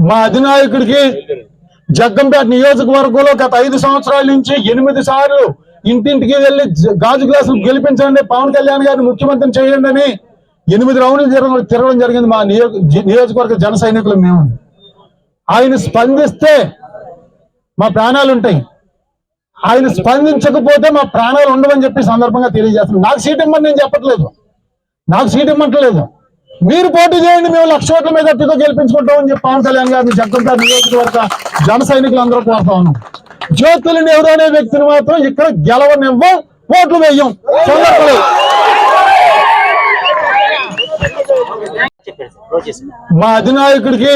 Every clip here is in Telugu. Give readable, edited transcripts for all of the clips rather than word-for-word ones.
మా అధినాయకుడికి జగ్గంపేట నియోజకవర్గంలో గత 5 సంవత్సరాల నుంచి 8 సార్లు ఇంటింటికి వెళ్లి గాజు గ్లాసులు గెలిపించండి, పవన్ కళ్యాణ్ గారిని ముఖ్యమంత్రిని చేయండి అని 8 రౌండ్లు తిరగడం జరిగింది. మా నియోజకవర్గ జన సైనికులు మేము. ఆయన స్పందిస్తే మా ప్రాణాలు ఉంటాయి, ఆయన స్పందించకపోతే మా ప్రాణాలు ఉండవని చెప్పి సందర్భంగా తెలియజేస్తున్నాను. నాకు సీట్ ఇమ్మని నేను చెప్పట్లేదు, నాకు సీట్ ఇమ్మంటలేదు. మీరు పోటీ చేయండి, మేము 1,00,000 ఓట్ల మీద అట్టితో గెలిపించుకుంటామని చెప్పి పవన్ కళ్యాణ్ గారిని జగ్గంపేట నియోజకవర్గ జన సైనికులు అందరూ కోరుతా ఉన్నాం. జ్యోతుల నెహ్రూ అనే వ్యక్తిని మాత్రం ఇక్కడ గెలవనివ్వం, ఓట్లు వేయం. మా అధినాయకుడికి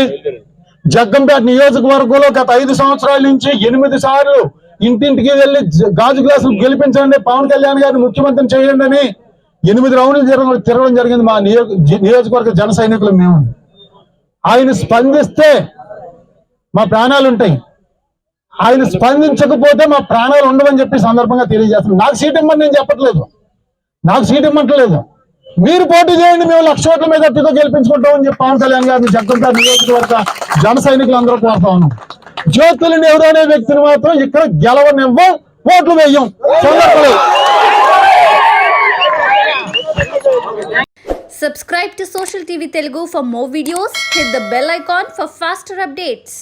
జగ్గంపేట నియోజకవర్గంలో గత 5 సంవత్సరాల నుంచి 8 సార్లు ఇంటింటికి వెళ్లి గాజు గ్లాసులు గెలిపించండి, పవన్ కళ్యాణ్ గారిని ముఖ్యమంత్రిని చేయండి అని 8 రౌండ్లు తిరగడం జరిగింది. మా నియోజకవర్గ జన సైనికులు మేము. ఆయన స్పందిస్తే మా ప్రాణాలు ఉంటాయి, ఆయన స్పందించకపోతే మా ప్రాణాలు ఉండవని చెప్పి సందర్భంగా తెలియజేస్తున్నాను. నాకు సీట్ ఇమ్మని నేను చెప్పట్లేదు, నాకు సీట్ ఇమ్మంటలేదు. మీరు పోటీ చేయండి, మేము 1,00,000 ఓట్ల మీద అట్టితో గెలిపించుకుంటామని చెప్పి పవన్ కళ్యాణ్ గారిని జగ్గంపేట నియోజకవర్గ జన సైనికులు అందరూ కోరుతా ఉన్నాం. జ్యోతుల నెహ్రూ అనే వ్యక్తిని మాత్రం ఇక్కడ గెలవనివ్వం, ఓట్లు వేయం. Subscribe to Social TV Telugu for more videos. Hit the bell icon for faster updates.